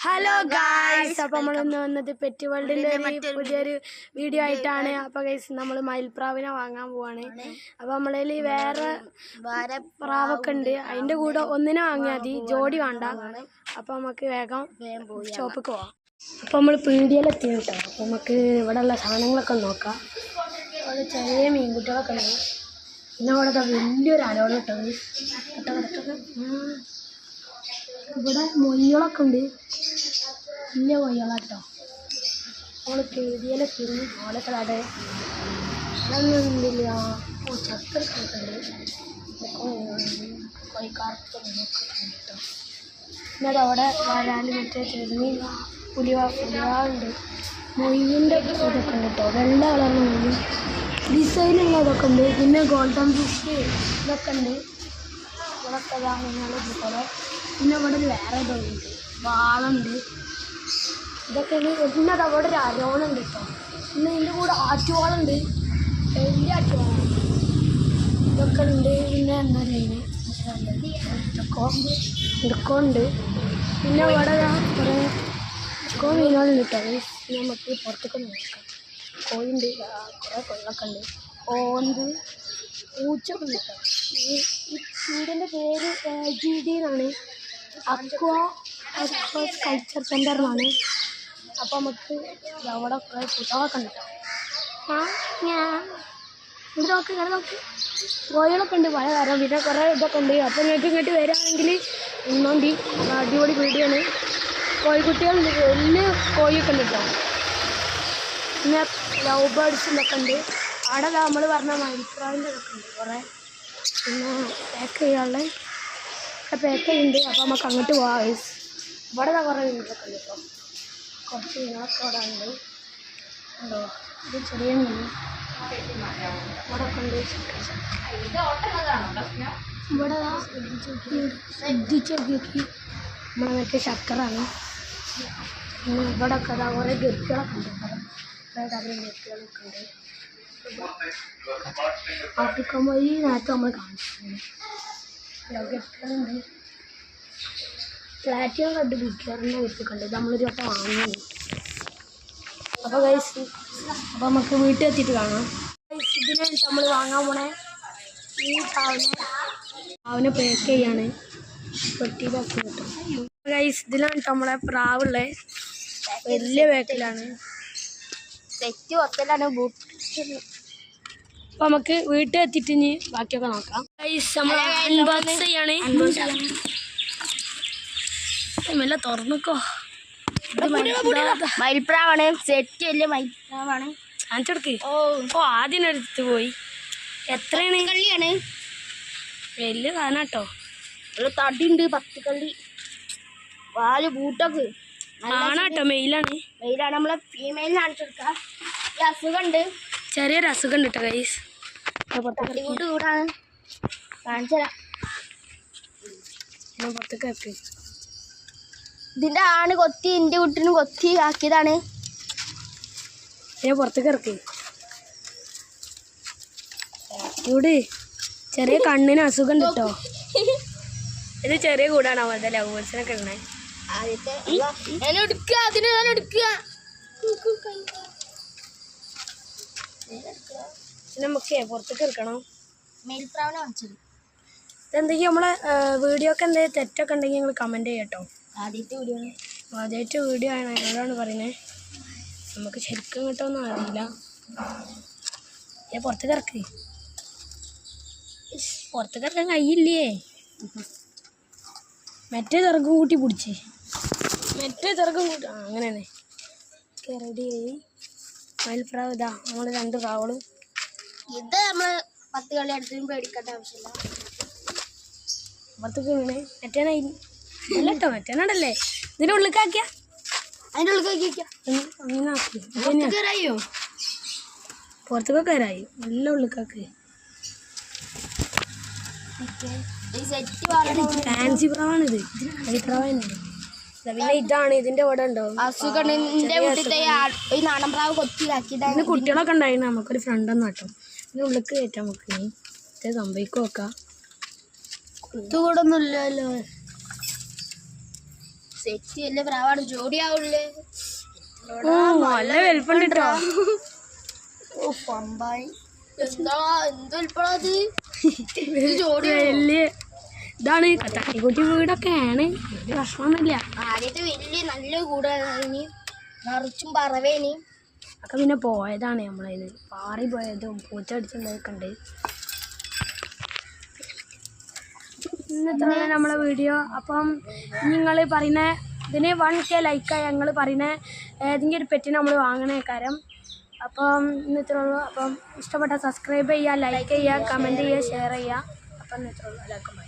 Hello guys, അപ്പൊ നമ്മളിന്ന് വന്നത് പെറ്റ് വേൾഡിന്റെ പുതിയൊരു വീഡിയോ ആയിട്ടാണ്. അപ്പൊ ഗൈസ് നമ്മൾ മയിൽപ്രാവിനെ വാങ്ങാൻ പോവാണ്. അപ്പൊ നമ്മളതിൽ വേറെ പ്രാവൊക്കെ ഉണ്ട്. അതിന്റെ കൂടെ ഒന്നിനെ വാങ്ങിയാൽ മതി, ജോഡി വേണ്ട. അപ്പൊ നമുക്ക് വേഗം ഷോപ്പിൽ പോവാം. അപ്പൊ നമ്മൾ പീടികയിലെത്തി കേട്ടോ. അപ്പൊ നമുക്ക് ഇവിടെ ഉള്ള സാധനങ്ങളൊക്കെ നോക്കാം. അവിടെ ചെറിയ മീൻകുട്ടികളൊക്കെ ഉണ്ട്. പിന്നെ ഇവിടെ വലിയൊരു അലോളം ഇട്ടത് ഇവിടെ മൊയ്കളൊക്കെ ഉണ്ട്. വലിയ മൊയ്കളാട്ടോ. നമ്മൾ പീടികയിലെത്തിരുന്നു. ഓലൊക്കെ അവിടെ അതൊന്നും എന്തില്ല. ചക്കരൊക്കെ കോഴിക്കാർക്കൊക്കെ കേട്ടോ. പിന്നെ അതവിടെ വരാൻ മറ്റേ ചെറുമീൻ പുലിവാളുണ്ട്. മൊയ്യിൻ്റെ ഇതൊക്കെ ഉണ്ട് കേട്ടോ. വെള്ള കളറിന് മൊയ്യും ഡിസൈനുള്ളതൊക്കെ ഉണ്ട്. പിന്നെ ഗോൾഡൻ ഫിഷ് ഇതൊക്കെ ഉണ്ട്. ഇവിടെയൊക്കെ പോലെ. പിന്നെ ഇവിടെ വേറെ ഇതുണ്ട്, വാളുണ്ട്. ഇതൊക്കെ പിന്നെ അത് അവിടെ ഒരു അരോണുണ്ട് കേട്ടോ. പിന്നെ ഇതിൻ്റെ കൂടെ ആറ്റുവാളുണ്ട്, വലിയ ആറ്റുവാളാണ്. ഇതൊക്കെ ഉണ്ട്. പിന്നെ എന്താ ചെയ്യുന്നത് ഇതൊക്കെ ഉണ്ട്. പിന്നെ ഇവിടെ കുറേ മീനുകളുണ്ട് കേട്ടോ. നമുക്ക് പുറത്തൊക്കെ നോക്കാം. കോഴിയുണ്ട്, കുറേ കോഴികളൊക്കെ ഉണ്ട്. ഓന്ത് പൂച്ചൊക്കെ ഉണ്ട് കേട്ടോ. ഈ വീടിൻ്റെ പേര് GD എന്നാണ്, അക്വാ കൾച്ചർ സെൻ്റർ എന്നാണ്. അപ്പോൾ നമുക്ക് അവിടെ കുറേ കുട്ടകളൊക്കെ ഉണ്ട് കേട്ടോ. ഇവിടെ നോക്ക്, ഇങ്ങനെ നോക്ക്, കോഴികളൊക്കെ ഉണ്ട് പലതരം. പിന്നെ കുറേ ഇതൊക്കെ ഉണ്ട്. അപ്പോൾ നിങ്ങൾക്ക് ഇങ്ങോട്ട് വരികയാണെങ്കിൽ ഇന്നോണ്ടി അടിപൊളി വീഡിയോയാണ്. കോഴിക്കുട്ടികളുണ്ട്, വലിയ കോഴിയൊക്കെ ഉണ്ട് കേട്ടോ. പിന്നെ ലവ് ബേർഡ്സിൻ്റെയൊക്കെ ഉണ്ട്. അവിടെ നമ്മൾ പറഞ്ഞ മയിൽപ്രാവിൻ്റെ ഇതൊക്കെ ഉണ്ട് കുറേ. പിന്നെ പാക്ക് ചെയ്യാനുള്ള പാക്ക് ചെയ്യുന്നുണ്ട്. അപ്പോൾ നമുക്ക് അങ്ങോട്ട് പോവാം. ഇവിടെ കുറേ മീനൊക്കെ ഉണ്ട് കേട്ടോ. കുറച്ച് മീനൊക്കെ അവിടെ ഉണ്ട്. ഉണ്ടോ? ഇത് ചെറിയ മീൻ ഇവിടെ ഒക്കെ ഉണ്ട്. ഇവിടെ ശ്രദ്ധിച്ച് നോക്കി നമ്മളെ മറ്റേ ശർക്കറാണ്. പിന്നെ ഇവിടെ ഒക്കെ അതാ കുറേ ഗപ്പികളൊക്കെ ഉണ്ട്. കുറേ തരം ഗപ്പികളൊക്കെ ഉണ്ട്. ആഫ്രിക്കൻ മൊഴി നേരത്തെ നമ്മൾ കാണിച്ചിട്ടുണ്ട്. ഗപ്പികളുണ്ട്. പ്ലാറ്റിനം റെഡ് ബിഗറിൻ്റെ ഗപ്പിക്കുണ്ട്. ഇത് നമ്മളൊരു വട്ടം വാങ്ങുന്നു. അപ്പോൾ ഗൈസ്, അപ്പോൾ നമുക്ക് വീട്ടിൽ എത്തിയിട്ട് കാണാം. ഇതിനെ നമ്മൾ വാങ്ങാൻ പോണേ ഈ പ്രാവിനെ പാക്ക് ചെയ്യാണ്. പെട്ടിയിലാക്കി കിട്ടും ഗൈസ്. ഇതിലാണ് നമ്മളെ പ്രാവുള്ളത്. വലിയ പാക്കിലാണ്. Set ഒത്തലാണ് boot. അപ്പോൾ നമുക്ക് വീട്ടിൽ എത്തിയിട്ട് ഇനി ബാക്കിയൊക്കെ നോക്കാം. ഗൈസ് നമ്മൾ അൺബോക്സ് ചെയ്യാണ്. മെല്ലെ തുറന്നിക്കോ. മയിൽപ്രാവാണ്. സെറ്റ് വലിയ മയിൽപ്രാവാണ്. കാണിച്ചെടുക്ക്. ഓ ആദ്യം എടുത്ത് പോയി. എത്രയാണ്? കള്ളിയാണ്. വലിയ സാധനം കേട്ടോ. ഒരു തടിയുണ്ട്, 10 കള്ളി. വാല് ബൂട്ടൊക്കെ ആണാട്ടോ. മെയിലാണ്. നമ്മളെ ഫീമെയിലിന് കാണിച്ചെടുക്കാം. ഈ അസുഖമുണ്ട്, ചെറിയൊരു അസുഖം ഉണ്ട് കേട്ടോ ഗൈസ്. തട്ടിക്കൂട്ട് കൂടാണ്. കാണിച്ചു തരാം. പുറത്തേക്ക് ഇറക്കി. ഇതിൻ്റെ ആണ് കൊത്തി എൻ്റെ വീട്ടിന് കൊത്തി ആക്കിയതാണ്. പുറത്തേക്ക് ഇറക്കി. ഇവിടെ ചെറിയ കണ്ണിന് അസുഖം ഉണ്ട് കേട്ടോ. ഇത് ചെറിയ കൂടാണോ അതെ ലവേഴ്സിനൊക്കെ ഇടണേ. നമുക്ക് പുറത്തേക്ക് ഇറക്കണം. മേൽപ്രാവിനെ കാണിച്ചത് ഇതെന്തെങ്കിലും നമ്മളെ വീഡിയോ ഒക്കെ എന്തെങ്കിലും തെറ്റൊക്കെ ഉണ്ടെങ്കിൽ നിങ്ങൾ കമൻറ്റ് ചെയ്യട്ടോ. ആദ്യമായിട്ട് വീഡിയോ ആണ്, എന്നോടാണ് പറയുന്നത്. നമുക്ക് ശരിക്കും കിട്ടുമെന്നും അറിയില്ല. പുറത്തേക്ക് ഇറക്കി. പുറത്തേക്ക് ഇറക്കാൻ കഴിയില്ലേ. മറ്റേ ചെറുക്കും കൂട്ടി പിടിച്ച് അങ്ങനെയാണ്. റെഡി ആയി. മയിൽപ്രാവ് ഇതാ നമ്മൾ 2 പ്രാവുകളും. ഇത് നമ്മൾ 10 കളി അടുത്തും പേടിക്കേണ്ട ആവശ്യമില്ല. പുറത്തേക്ക് വീണേ മറ്റേനാ അല്ലട്ടോ. മറ്റേനാടല്ലേ. ഇതിൻ്റെ ഉള്ളിലേക്കാക്കിയ അതിൻ്റെ ഉള്ളിലേക്കാക്കിയ അങ്ങനെ ആക്കി. പുറത്തേക്കൊക്കെ വരായി. നല്ല ഉള്ളിലേക്കാക്കി. ഫാൻസി പ്രാവാണിത്. മയിൽപ്രാവാണ്. പിന്നെ ഇതാണ് ഇതിൻ്റെ കൂടെ ഉണ്ടോ അസുഖം. നാടൻ പ്രാവ് കൊത്തിയാക്കി. ഇതിന് കുട്ടികളൊക്കെ ഉണ്ടായിരുന്നു. നമുക്കൊരു ഫ്രണ്ട് എന്നാട്ടോ. ഇതിന് ഉള്ളിലേക്ക് കയറ്റാം. നമുക്ക് ഇത് സംഭവിക്കും നോക്കാം. കുത്തുകൂടൊന്നും ഇല്ലല്ലോ. സെറ്റ് വലിയ പ്രാവാണ് ജോഡിയാവുള്ളേ നല്ല വലുപ്പുണ്ട് കേട്ടോ. പമ്പായി എന്താ എന്ത് വലുപ്പത് ജോഡി വലിയ ഇതാണ് തട്ടിക്കുട്ടി വീടൊക്കെയാണ്, പ്രശ്നമൊന്നുമില്ല. ആദ്യത്തെ വലിയ നല്ല കൂടാനി നിറച്ചും പറവേനി ഒക്കെ പിന്നെ പോയതാണ് നമ്മളതിന് പാറി പോയതും പൂച്ചടിച്ചുണ്ടായൊക്കെ ഉണ്ട്. ഇന്നത്തെ നമ്മളെ വീഡിയോ. അപ്പം നിങ്ങൾ പറയുന്ന ഇതിന് 1K ലൈക്കായി ഞങ്ങൾ പറയുന്ന ഏതെങ്കിലും ഒരു പെറ്റിന് നമ്മൾ വാങ്ങണ കാര്യം. അപ്പം ഇന്നത്തെ ഉള്ളൂ. അപ്പം ഇഷ്ടപ്പെട്ട സബ്സ്ക്രൈബ് ചെയ്യുക, ലൈക്ക് ചെയ്യുക, കമൻറ്റ് ചെയ്യുക, ഷെയർ ചെയ്യുക. അപ്പം ഇന്നത്തെ ഉള്ളൂ. എല്ലാവർക്കും ബൈ.